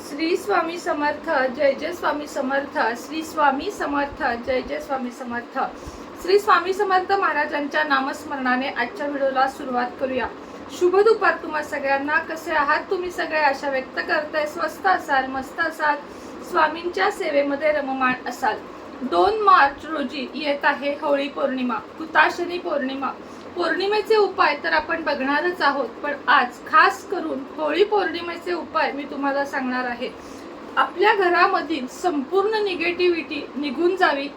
श्री स्वामी समर्थ, जय जय स्वामी समर्थ. श्री स्वामी समर्थ, जय जय स्वामी समर्थ. श्री स्वामी समर्थ महाराजांच्या नामस्मरणाने आजच्या व्हिडिओला सुरुवात करूया. शुभ दुपार तुम्हा सगळ्यांना. कसे आहात तुम्ही सगळे? आशा व्यक्त करते स्वस्त असाल, मस्त असाल, स्वामींच्या सेवेमध्ये रममाण असाल. 2 मार्च रोजी येत आहे होळी पौर्णिमा, हुताशनी पौर्णिमा. पौर्णिमेचे उपाय तर आपण बघणारच आहोत, पण आज खास करून होळी पौर्णिमेचे उपाय मी तुम्हाला सांगणार आहे. आपल्या घरामधील संपूर्ण निगेटिव्हिटी निघून जावी,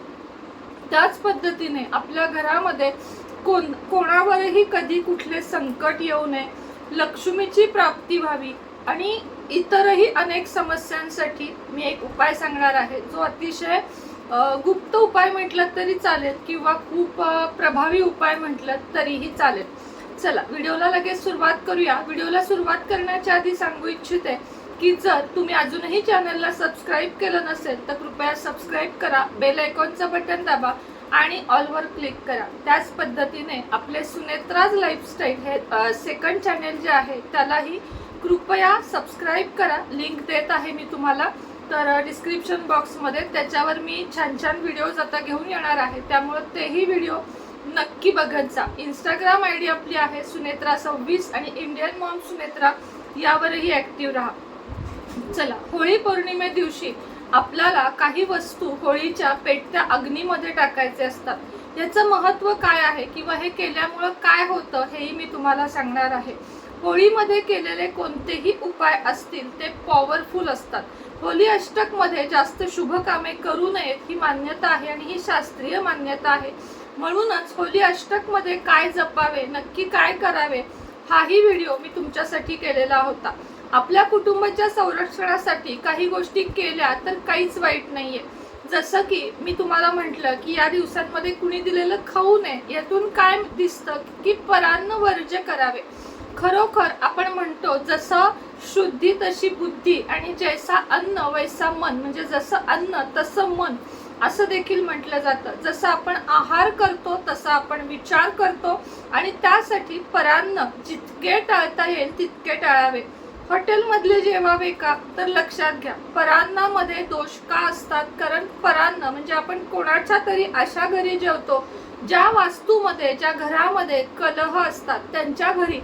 त्याच पद्धतीने आपल्या घरामध्ये कोणावरही कधी कुठले संकट येऊ नये, लक्ष्मीची प्राप्ती व्हावी आणि इतरही अनेक समस्यांसाठी मी एक उपाय सांगणार आहे, जो अतिशय गुप्त उपाय म्हटलं तरी चालेल किंवा खूप प्रभावी उपाय म्हटलं तरीही चालेल. चला व्हिडिओला लगेच सुरुवात करूया. व्हिडिओला सुरुवात करण्याच्या आधी सांगू इच्छिते की जर तुम्ही अजूनही चॅनलला सबस्क्राईब केलं नसेल तर कृपया सबस्क्राईब करा, बेल आयकॉनचं बटन दाबा आणि ऑलवर क्लिक करा. त्याच पद्धतीने आपले सुनेत्राज लाईफस्टाईल हे सेकंड चॅनल जे आहे त्यालाही कृपया सबस्क्राईब करा. लिंक देत आहे मी तुम्हाला, तर डिस्क्रिप्शन बॉक्समध्ये त्याच्यावर मी छान छान व्हिडिओज आता घेऊन येणार आहे, त्यामुळे तेही व्हिडिओ नक्की बघत जा. इंस्टाग्राम आयडी आपली आहे सुनेत्रा26 आणि इंडियन मॉम सुनेत्रा, यावरही ऍक्टिव्ह राहा. चला, होळी पौर्णिमे दिवशी आपल्याला काही वस्तू होळीच्या पेटत्या अग्नीमध्ये टाकायचे असतात. याचं महत्त्व काय आहे किंवा हे केल्यामुळं काय होतं हेही मी तुम्हाला सांगणार आहे. होळीमध्ये केलेले कोणतेही उपाय असतील ते पॉवरफुल असतात. होली अष्टक मध्ये जास्त शुभ कामे करू नयेत ही मान्यता आहे आणि ही शास्त्रीय मान्यता आहे. म्हणूनच होली अष्टक मध्ये काय जपावे, नक्की काय करावे, हाही व्हिडिओ मी तुमच्यासाठी केलेला होता. आपल्या कुटुंबाच्या संरक्षणासाठी काही गोष्टी केल्या तर काहीच वाईट नाहीये. जसं की मी तुम्हाला म्हटलं की या दिवसांमध्ये कुणी दिलेलं खाऊ नये. यातून काय दिसतं की परान्न वर्ज्य करावे. खरोखर आपण म्हणतो जसं शुद्धी तशी बुद्धी आणि जैसा अन्न वैसा मन, म्हणजे जसं अन्न तसं मन असं देखील म्हटलं जातं. जसं आपण आहार करतो तसं आपण विचार करतो आणि त्यासाठी परान्न जितके टाळता येईल तितके टाळावे. हॉटेलमधले जेवावे का, तर लक्षात घ्या परान्नामध्ये दोष का असतात. कारण परान्न म्हणजे आपण कोणाच्या तरी अशा घरी जेवतो ज्या वास्तूमध्ये, ज्या घरामध्ये कलह असतात त्यांच्या घरी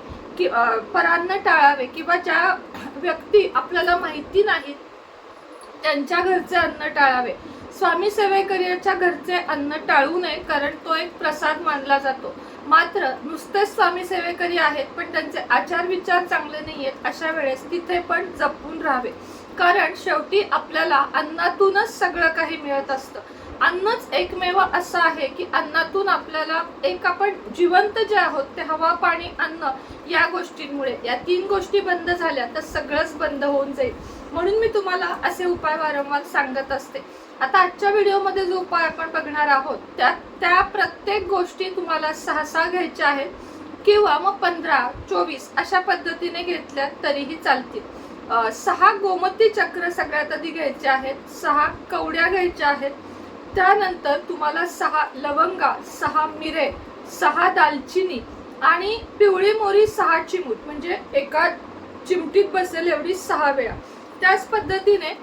परान्न टाळावे, किंवा ज्या व्यक्ती आपल्याला माहिती नाहीत त्यांच्या घरचे अन्न टाळावे. स्वामी सेवेकरीच्या घरचे अन्न टाळू नये, कारण तो एक प्रसाद मानला जातो. मात्र नुसतेच स्वामी सेवेकरी आहेत पण त्यांचे आचार विचार चांगले नाहीयेत, अशा वेळेस तिथे पण जपून राहावे. कारण शेवटी आपल्याला अन्नातूनच सगळं काही मिळत असतं. अन्नच एकमेव असं आहे की अन्नातून आपल्याला एक आपण जिवंत जे आहोत ते हवा, पाणी, अन्न या गोष्टींमुळे, या 3 गोष्टी बंद झाल्या तर सगळंच बंद होऊन जाईल. म्हणून मी तुम्हाला असे उपाय वारंवार सांगत असते. आता आजच्या व्हिडिओमध्ये जो उपाय आपण बघणार आहोत त्या प्रत्येक गोष्टी तुम्हाला 6 घ्यायच्या आहेत किंवा मग 15, 24 अशा पद्धतीने घेतल्या तरीही चालतील. 6 गोमती चक्र सगळ्यात आधी घ्यायचे आहेत, 6 कवड्या घ्यायच्या आहेत. त्यानंतर तुम्हाला 6 लवंगा, 6 मिरे, 6 दालचिनी आणि पिवळी मोरी 6 चिमूट, म्हणजे एका चिमटीत बसेल एवढी 6 वेळा. त्याच पद्धतीने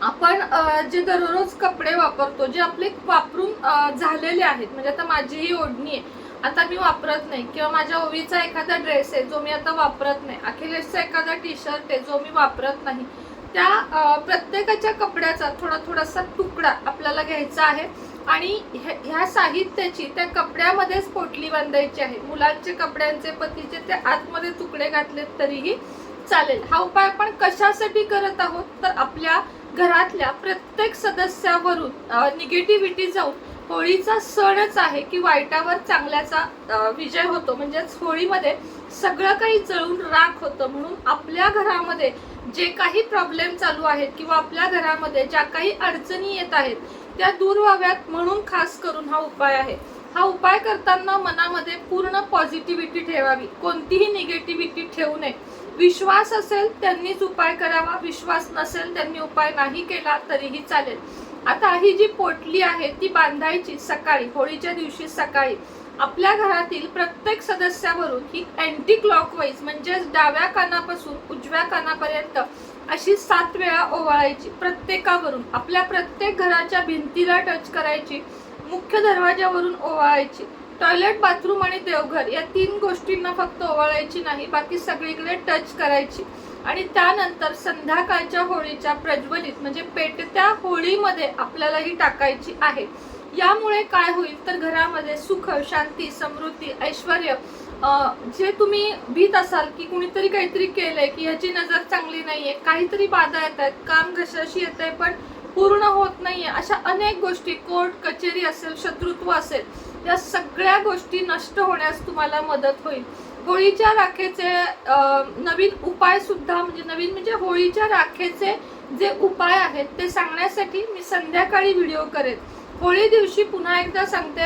आपण जे दररोज कपडे वापरतो, जे आपले वापरून झालेले आहेत, म्हणजे आता माझी ही ओढणी आहे, आता मी वापरत नाही, किंवा माझ्या ओवीचा एखादा ड्रेस आहे जो मी आता वापरत नाही, अखिलेशचा एखादा टी-शर्ट आहे जो मी वापरत नाही, त्या प्रत्येकाच्या कपड्याचा थोडासा तुकडा आपल्याला घ्यायचा आहे आणि ह्या साहित्याची त्या कपड्यामध्येच पोटली बांधायची आहे. मुलांचे कपड्यांचे, पतीचे ते आतमध्ये तुकडे घातलेत तरीही चालेल. हा उपाय आपण कशासाठी करत आहोत, तर आपल्या घरातल्या प्रत्येक सदस्यावरून निगेटिव्हिटी जाऊन होळीचा सणच आहे की वाईटावर चांगल्याचा विजय होतो. म्हणजेच होळीमध्ये सगळं काही जळून राख होतं. म्हणून आपल्या घरामध्ये जे काही प्रॉब्लेम चालू आहेत किंवा आपल्या घरामध्ये ज्या काही अडचणी येत आहेत त्या दूर व्हाव्यात म्हणून खास करून हा उपाय आहे. हा उपाय करताना मनामध्ये पूर्ण पॉझिटिव्हिटी ठेवावी, कोणतीही निगेटिव्हिटी ठेवू नये. विश्वास असेल त्यांनीच उपाय करावा, विश्वास नसेल त्यांनी उपाय नाही केला तरीही चालेल. आता ही जी पोटली आहे ती बांधायची सकाळी, होळीच्या दिवशी सकाळी. आपल्या घरातील प्रत्येक सदस्यावरून ही अँटी क्लॉकवाईज म्हणजेच डाव्या कानापासून उजव्या कानापर्यंत अशी 7 वेळा ओवाळायची. प्रत्येकावरून आपल्या प्रत्येक घराच्या भिंतीला टच करायची, मुख्य दरवाजावरून ओवाळायची. टॉयलेट, बाथरूम आणि देवघर या 3 गोष्टींना फक्त ओवाळायची नाही, बाकी सगळीकडे टच करायची. आणि त्यानंतर संध्याकाळच्या होळीच्या प्रज्वलित म्हणजे पेटत्या होळीमध्ये आपल्याला ही टाकायची आहे. यामुळे काय होईल तर घरामध्ये सुख, शांती, समृद्धी, ऐश्वर्य, जे तुम्ही भीत असाल की कुणीतरी काहीतरी केलंय, की याची नजर चांगली नाहीये, काहीतरी बाधा येत आहेत, काम घशाशी येत आहे पण पूर्ण होत नाहीये, अशा अनेक गोष्टी, कोर्ट कचेरी असेल, शत्रुत्व असेल, या सगळ्या गोष्टी नष्ट होण्यास तुम्हाला मदत होईल. होळीच्या राखेचे नवीन उपाय सुद्धा म्हणजे होळीच्या राखेचे जे उपाय आहेत ते सांगण्यासाठी मी संध्याकाळी व्हिडिओ करेन. होळी दिवशी पुन्हा एकदा सांगते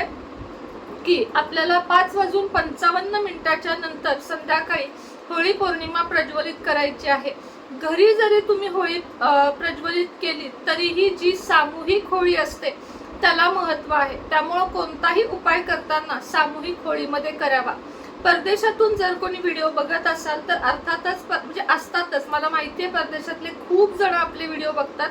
की आपल्याला 5:55 नंतर संध्याकाळी होळी पौर्णिमा प्रज्वलित करायची आहे. घरी जरी तुम्ही होळी प्रज्वलित केली तरीही जी सामूहिक होळी असते त्याला महत्त्व आहे. त्यामुळे कोणताही उपाय करताना सामूहिक होळीमध्ये करावा. परदेशातून जर कोणी व्हिडिओ बघत असाल तर अर्थातच असतातच, मला माहिती आहे परदेशातले खूप जण आपले व्हिडिओ बघतात,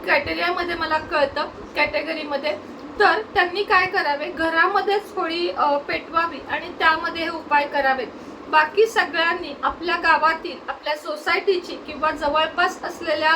कॅटेगरीमध्ये मला कळतं, कॅटेगरीमध्ये. तर त्यांनी काय करावे, घरामध्येच होळी पेटवावी आणि त्यामध्ये हे उपाय करावेत. बाकी सगळ्यांनी आपल्या गावातील, आपल्या सोसायटीची किंवा जवळपास असलेल्या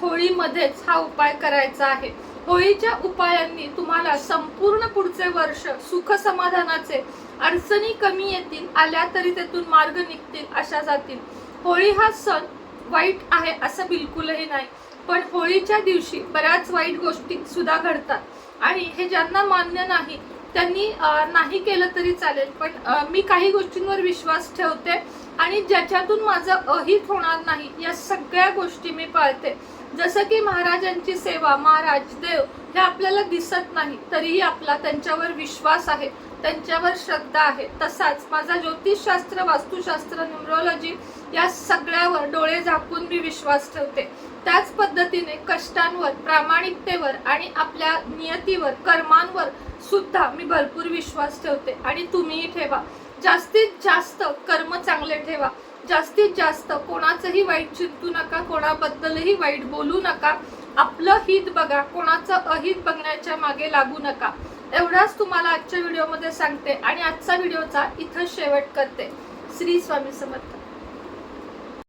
होळीमध्येच हा उपाय करायचा आहे. होळीच्या उपायांनी तुम्हाला संपूर्ण पुढचे वर्ष सुख समाधानाचे, अडचणी कमी येतील, आल्या तरी त्यातून मार्ग निघतील, अशा जातील. होळी हा सण वाईट आहे असं बिलकुलही नाही, पण होळीच्या दिवशी बऱ्याच वाईट गोष्टी सुद्धा घडतात आणि हे ज्यांना मान्य नाही त्यांनी नाही केलं तरी चालेल, पण मी काही गोष्टींवर विश्वास ठेवते आणि ज्याच्यातून माझं अहित होणार नाही या सगळ्या गोष्टी मी पाळते. जसं की महाराजांची सेवा, महाराज, देव हे आपल्याला दिसत नाही तरीही आपला त्यांच्यावर विश्वास आहे, त्यांच्यावर श्रद्धा आहे. तसाच माझा ज्योतिषशास्त्र, वास्तुशास्त्र, न्यूमरोलॉजी या सगळ्यावर डोळे झाकून मी विश्वास ठेवते. त्याच पद्धतीने कष्टांवर, प्रामाणिकतेवर आणि आपल्या नियतीवर, कर्मांवर सुद्धा मी भरपूर विश्वास ठेवते आणि तुम्हीही ठेवा. जास्तीत जास्त कर्म चांगले ठेवा, जास्तीत जास्त कोणाचंही वाईट चिंतू नका, कोणाबद्दलही वाईट बोलू नका, आपलं हित बघा, कोणाचं अहित बघण्याच्या मागे लागू नका. एवढाच तुम्हाला आजच्या व्हिडिओमध्ये सांगते आणि आजचा व्हिडिओचा इथं शेवट करते. श्री स्वामी समर्थ.